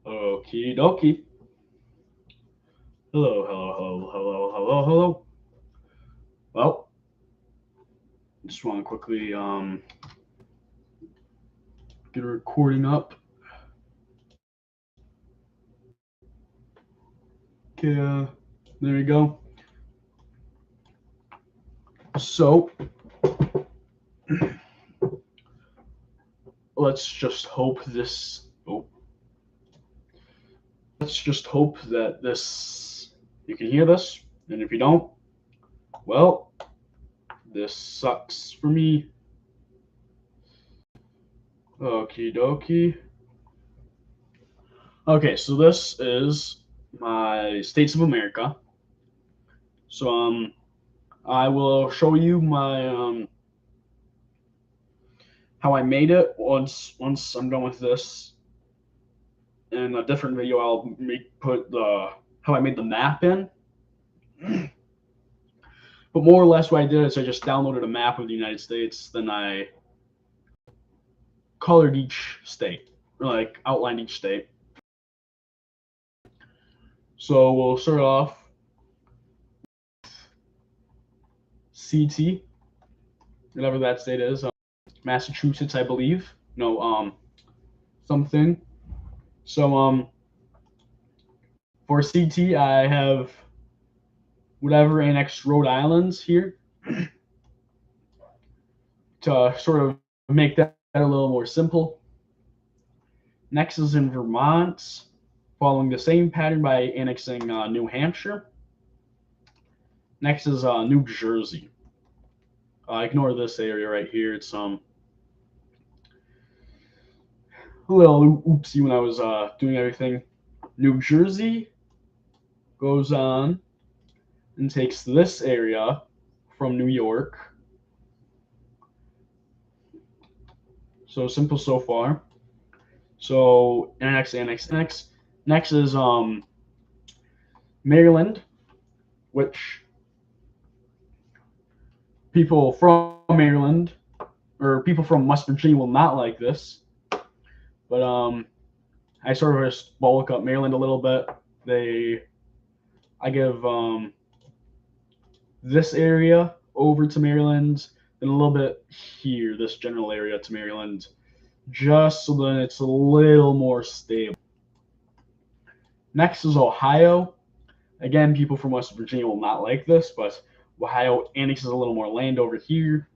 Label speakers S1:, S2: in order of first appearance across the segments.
S1: Okie dokie. Hello, hello, hello, hello, hello, hello. Well, just want to quickly get a recording up. Okay, there we go. So let's just hope this. Oh, let's just hope that this you can hear this, and if you don't, well, this sucks for me. Okie dokie. Okay, so this is my States of America. So I will show you my how I made it once I'm done with this. In a different video, I'll put the how I made the map in. But more or less, what I did is I just downloaded a map of the United States, then I colored each state, or like outlined each state. So we'll start off CT, whatever that state is, Massachusetts, I believe. No, something. So for CT, I have whatever annexed Rhode Island's here to sort of make that a little more simple. Next is in Vermont, following the same pattern by annexing New Hampshire. Next is New Jersey. Ignore this area right here. It's a little oopsie when I was doing everything. New Jersey goes on and takes this area from New York. So simple so far. So annex, annex, annex. Next is Maryland, which people from Maryland or people from West Virginia will not like this. But I sort of just bulk up Maryland a little bit. I give this area over to Maryland, and a little bit here, this general area to Maryland, just so that it's a little more stable. Next is Ohio. Again, people from West Virginia will not like this, but Ohio annexes a little more land over here.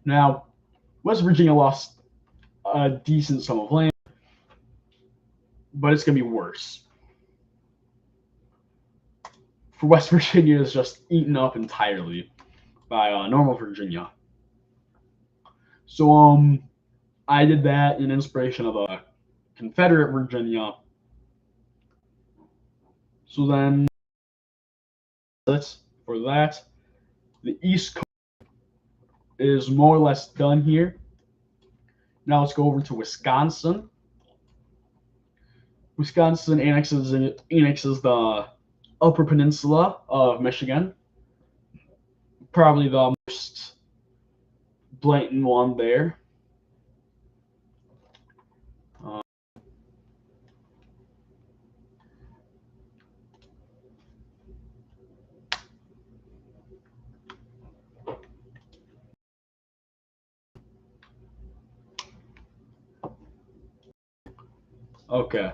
S1: Now, West Virginia lost a decent sum of land, but it's going to be worse. For West Virginia, is just eaten up entirely by normal Virginia. So I did that in inspiration of a Confederate Virginia. So then for that, the East Coast is more or less done here. Now let's go over to Wisconsin. Wisconsin annexes the Upper Peninsula of Michigan. Probably the most blatant one there. Okay.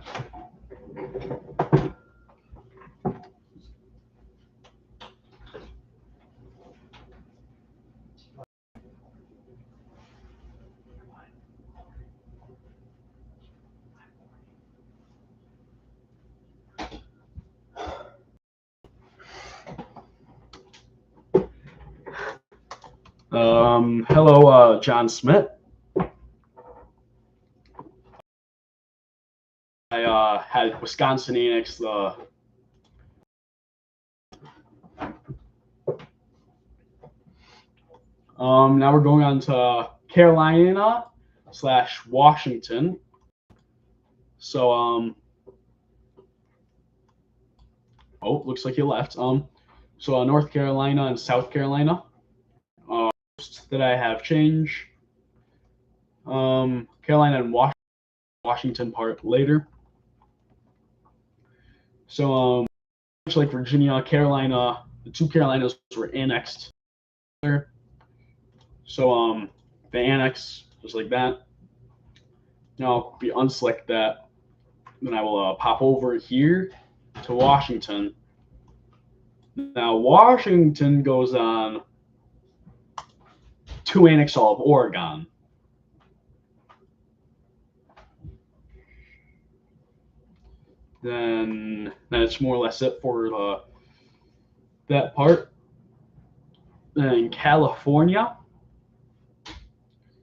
S1: Hello, John Smith. I had Wisconsin annex the now we're going on to Carolina / Washington. So Oh, looks like he left. So North Carolina and South Carolina that I have changed. Carolina and Washington part later. So much like Virginia, Carolina, the two Carolinas were annexed. So the annex just like that. Now if we unselect that, then I will pop over here to Washington. Now Washington goes on to annex all of Oregon. Then that's more or less it for that part. Then California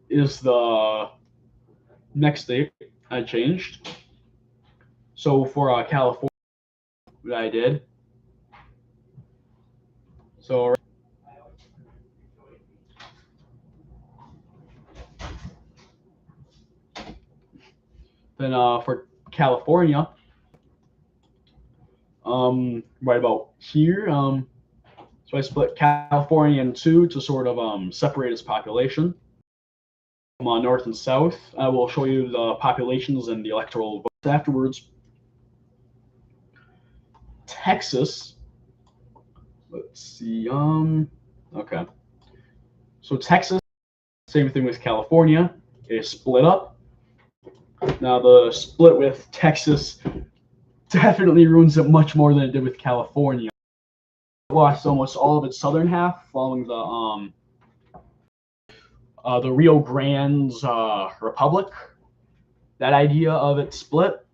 S1: is the next state I changed. So for California, what I did. So then for California, right about here, so I split California in two to sort of separate its population. From north and south, I will show you the populations and the electoral votes afterwards. Texas, let's see, okay. So Texas, same thing with California, is split up. Now the split with Texas definitely ruins it much more than it did with California. It lost almost all of its southern half following the Rio Grande's Republic. That idea of it split.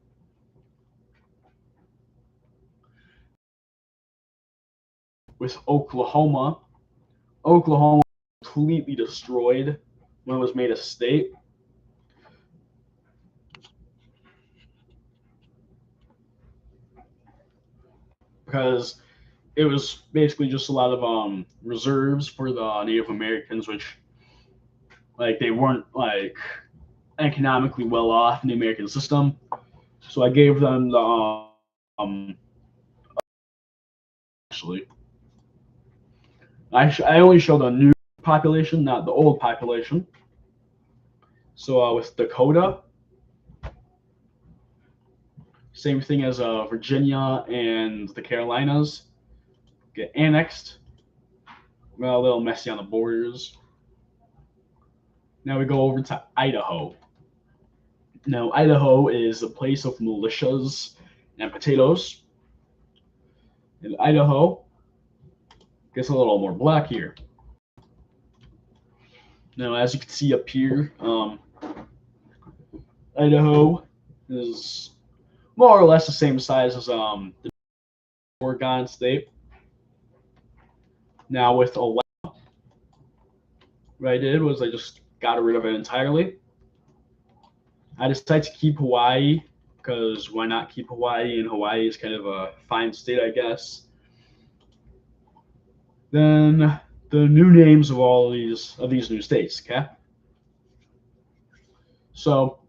S1: With Oklahoma completely destroyed when it was made a state. Because it was basically just a lot of reserves for the Native Americans, which like they weren't like economically well off in the American system. So I gave them the actually I only show the new population, not the old population. So with Dakota, same thing as Virginia and the Carolinas get annexed. Well, a little messy on the borders. Now we go over to Idaho. Now Idaho is a place of militias and potatoes. And Idaho gets a little more black here. Now, as you can see up here, Idaho is more or less the same size as the Oregon state. Now with Alaska, what I did was I just got rid of it entirely. I decided to keep Hawaii because why not keep Hawaii? And Hawaii is kind of a fine state, I guess. Then the new names of all of these new states, okay? So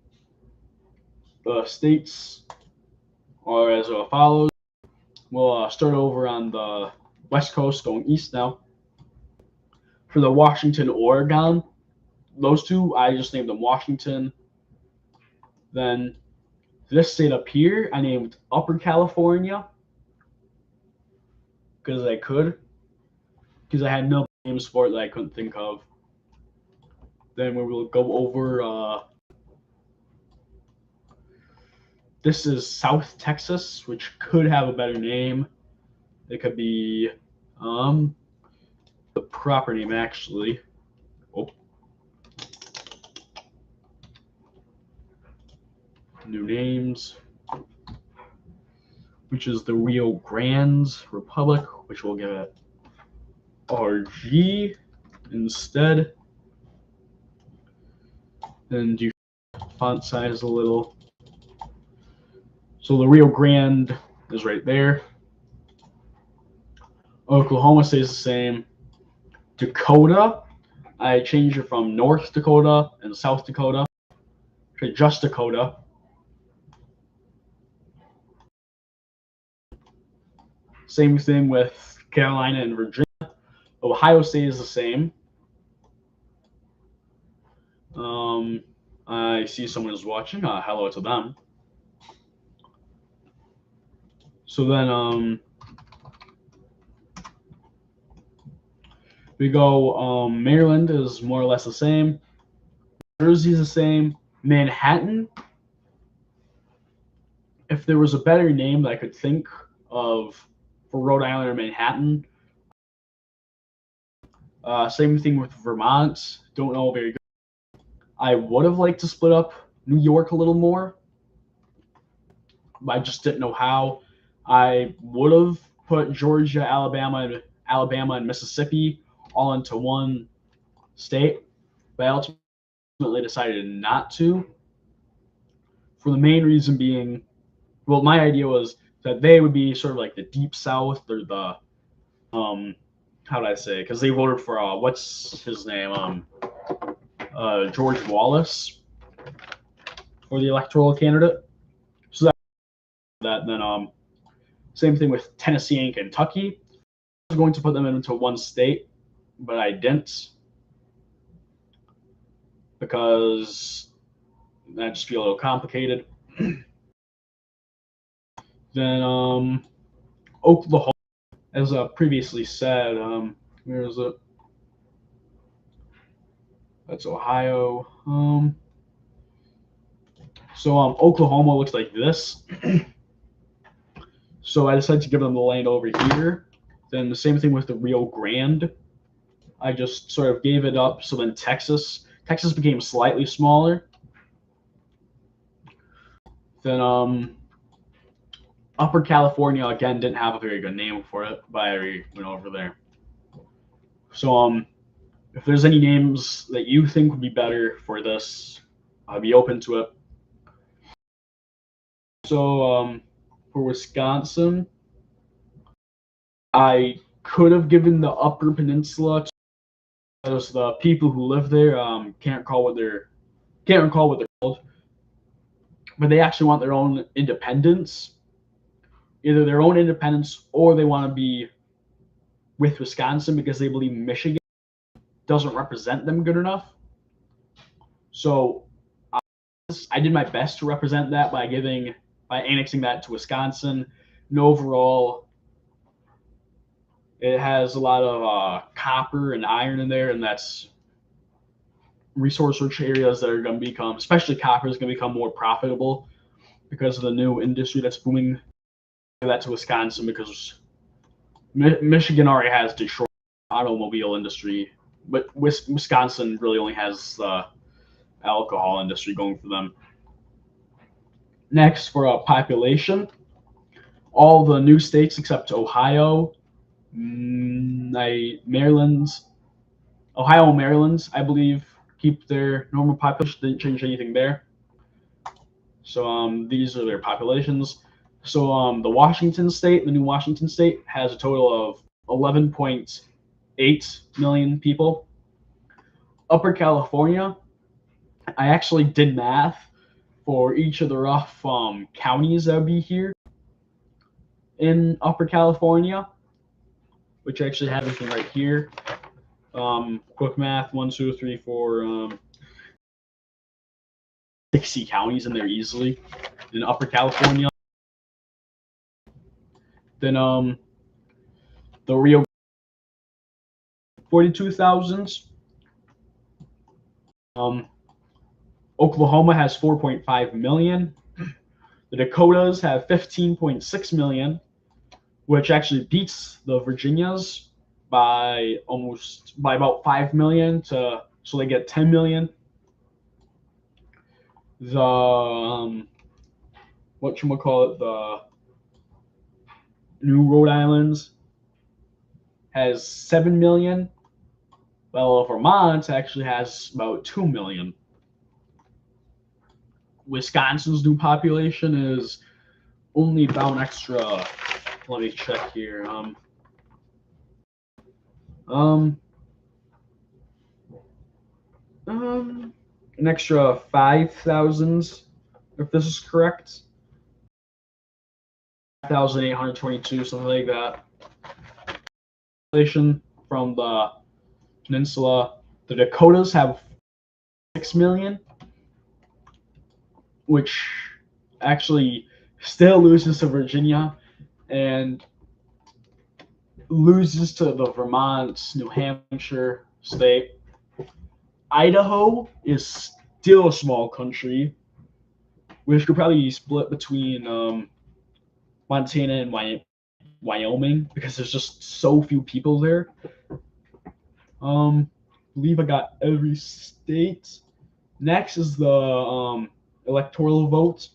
S1: the states are as follows. We'll start over on the west coast, going east now. For the Washington, Oregon, those two, I just named them Washington. Then this state up here, I named Upper California because I could, because I had no names for it that I couldn't think of. Then we will go over. This is South Texas, which could have a better name. It could be the proper name actually. Oh. New names, which is the Rio Grande's Republic, which we'll give it RG instead. Then do font size a little. So the Rio Grande is right there. Oklahoma stays the same. Dakota, I changed it from North Dakota and South Dakota to just Dakota. Same thing with Carolina and Virginia. Ohio State is the same. Um, I see someone is watching. Hello to them. So then we go. Maryland is more or less the same. Jersey is the same. Manhattan. If there was a better name that I could think of for Rhode Island or Manhattan. Same thing with Vermont. Don't know very good. I would have liked to split up New York a little more, but I just didn't know how. I would have put Georgia, Alabama, and Mississippi all into one state, but I ultimately decided not to. For the main reason being, well, my idea was that they would be sort of like the deep south or the how did I say? Because they voted for what's his name, George Wallace for the electoral candidate. So that then same thing with Tennessee and Kentucky. I was going to put them into one state, but I didn't because that just feel a little complicated. Then Oklahoma, as previously said, where is it? That's Ohio. So Oklahoma looks like this. So I decided to give them the land over here. Then the same thing with the Rio Grande. I just sort of gave it up. So then Texas became slightly smaller. Then Upper California again didn't have a very good name for it, but I already went over there. So if there's any names that you think would be better for this, I'd be open to it. So for Wisconsin, I could have given the Upper Peninsula because the people who live there can't recall what they're called, but they actually want their own independence, either their own independence or they want to be with Wisconsin because they believe Michigan doesn't represent them good enough. So I did my best to represent that by annexing that to Wisconsin. And overall, it has a lot of copper and iron in there, and that's resource-rich areas that are going to become, especially copper, is going to become more profitable because of the new industry that's booming. That to Wisconsin because Michigan already has Detroit automobile industry, but Wisconsin really only has the alcohol industry going for them. Next, for population, all the new states except Ohio, Ohio and Maryland, I believe, keep their normal population. Didn't change anything there. So these are their populations. So the new Washington state, has a total of 11.8 million people. Upper California, I actually did math for each of the rough counties that would be here in Upper California, which I actually have everything right here. Quick math: 1, 2, 3, 4, 60 counties in there easily in Upper California. Then the Rio 42,000. Oklahoma has 4.5 million. The Dakotas have 15.6 million, which actually beats the Virginias by about 5 million so they get 10 million. The the New Rhode Islands has 7 million. Well, Vermont actually has about 2 million. Wisconsin's new population is only about an extra. Let me check here. An extra 5,000, if this is correct. 5,822, something like that. Population from the peninsula. The Dakotas have 6 million, which actually still loses to Virginia and loses to the Vermont, New Hampshire state. Idaho is still a small country, which could probably be split between Montana and Wyoming because there's just so few people there. I believe I got every state. Next is the electoral vote.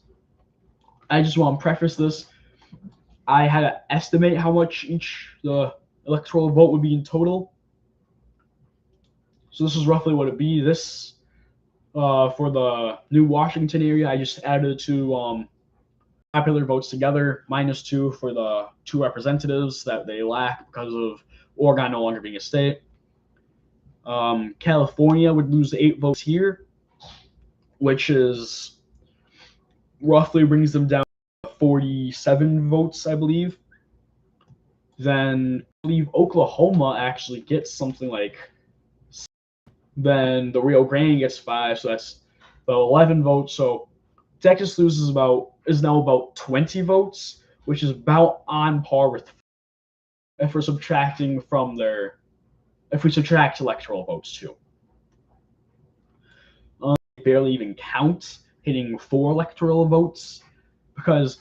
S1: I just want to preface this. I had to estimate how much the electoral vote would be in total. So this is roughly what it'd be. This for the New Washington area, I just added two popular votes together, -2 for the 2 representatives that they lack because of Oregon no longer being a state. California would lose 8 votes here, which is roughly brings them down to 47 votes, I believe. Then I believe Oklahoma actually gets something like. Then the Rio Grande gets 5, so that's about 11 votes. So Texas is now about 20 votes, which is about on par with if we subtract electoral votes too. Barely even count hitting 4 electoral votes because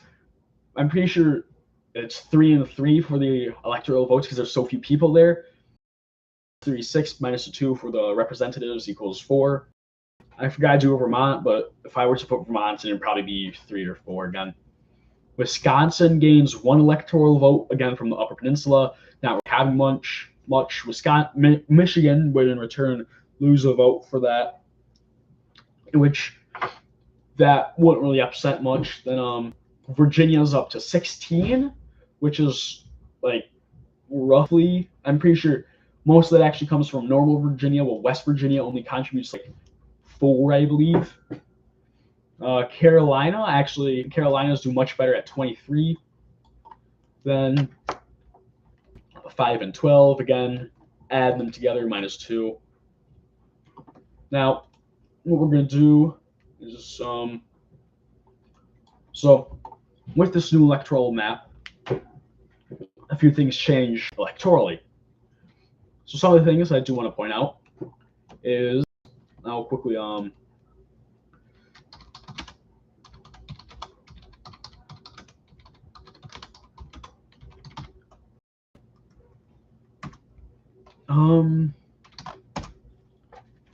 S1: I'm pretty sure it's 3 and 3 for the electoral votes because there's so few people there. 36 minus 2 for the representatives equals 4. I forgot to do Vermont, but if I were to put Vermont in, it'd probably be 3 or 4 again. Wisconsin gains 1 electoral vote again from the Upper Peninsula, not having much. Michigan would in return lose a vote for that, which that wouldn't really upset much. Then Virginia's up to 16, which is like roughly, I'm pretty sure most of that actually comes from normal Virginia, while West Virginia only contributes like 4, I believe. Carolinas do much better at 23. Then 5 and 12 again, add them together -2. Now, what we're gonna do is so with this new electoral map, a few things change electorally. So some of the things I do want to point out is I'll quickly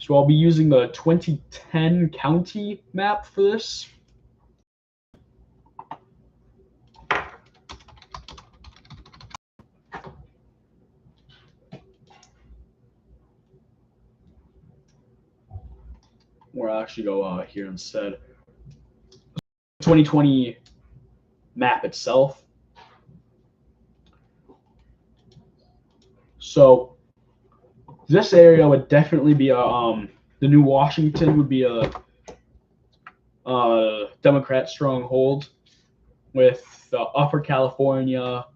S1: so I'll be using the 2010 county map for this. Or I'll actually go here instead. 2020 map itself. So this area would definitely be the New Washington would be a Democrat stronghold, with Upper California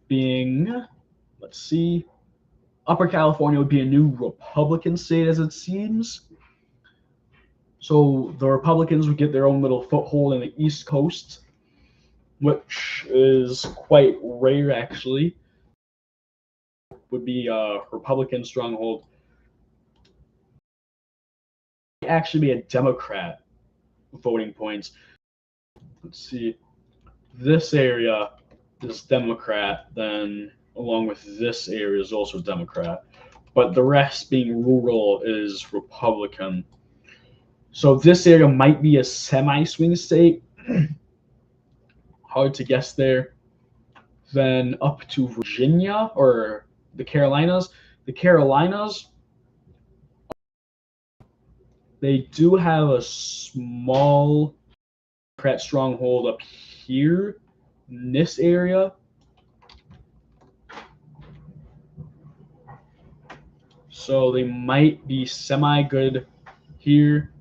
S1: being, let's see, Upper California would be a new Republican state as it seems. So the Republicans would get their own little foothold in the East Coast, which is quite rare actually. Would be a Republican stronghold. Actually be a Democrat voting points. Let's see. This area is Democrat, then along with this area is also Democrat. But the rest being rural is Republican. So this area might be a semi-swing state. Hard to guess there. Then up to Virginia or the Carolinas. The Carolinas, they do have a small Democrat stronghold up here in this area. So they might be semi-good here.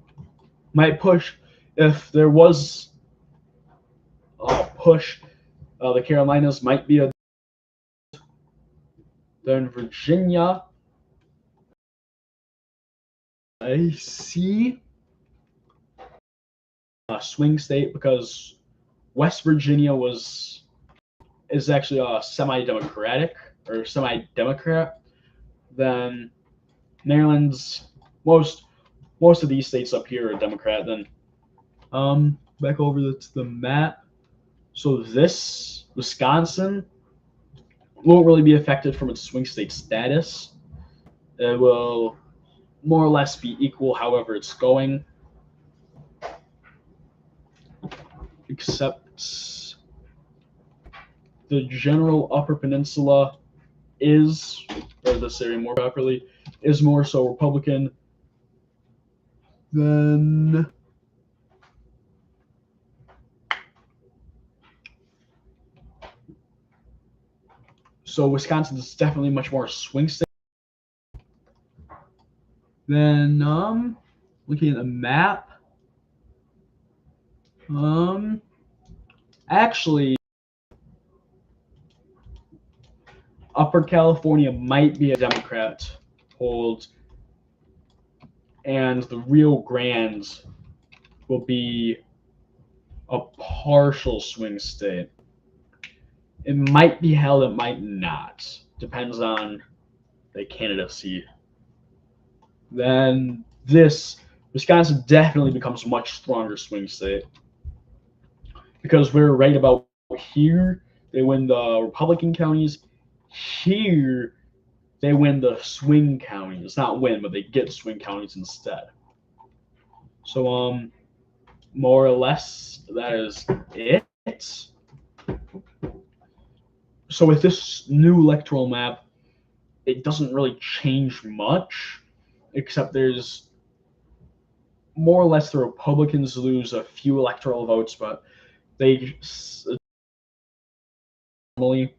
S1: Might push if there was push. The Carolinas might be a. Then Virginia, I see a swing state because West Virginia is actually a semi-democratic or semi-democrat. Then Maryland's most of these states up here are Democrat. Then back over to the map. So this Wisconsin won't really be affected from its swing state status. It will more or less be equal however it's going, except the general Upper Peninsula is, or this area more properly, is more so Republican than so Wisconsin is definitely much more swing state. Then looking at the map, actually Upper California might be a Democrat hold, and the Rio Grande will be a partial swing state. It might be held, it might not. Depends on the candidacy. Then this Wisconsin definitely becomes a much stronger swing state because we're right about here. They win the Republican counties. Here, they win the swing counties. Not win, but they get swing counties instead. So, more or less, that is it. So with this new electoral map, it doesn't really change much, except there's more or less the Republicans lose a few electoral votes, but they normally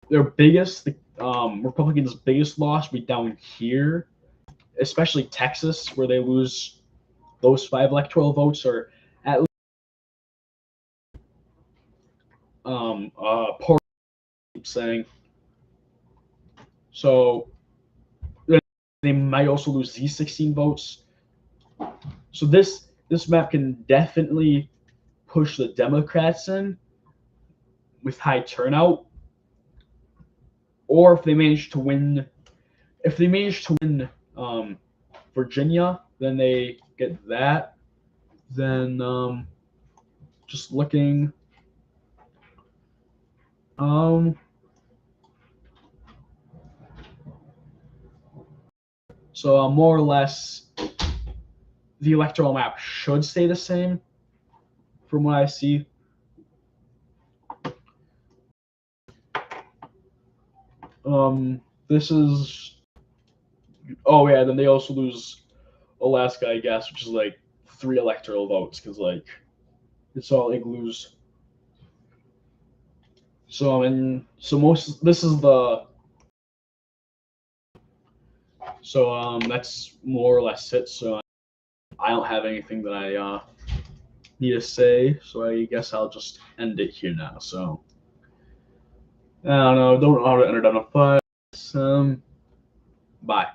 S1: their biggest Republicans' biggest loss will be down here, especially Texas, where they lose those 5 electoral votes, or at least poor saying. So they might also lose these 16 votes. So this map can definitely push the Democrats in with high turnout, or if they manage to win Virginia, then they get that. Then just looking, so more or less, the electoral map should stay the same from what I see. This is. Oh yeah, then they also lose Alaska, I guess, which is like 3 electoral votes because like it's all igloos. So this is the. So that's more or less it. So I don't have anything that I need to say. So I guess I'll just end it here now. So I don't know. Don't know how to end it on a fight. Bye.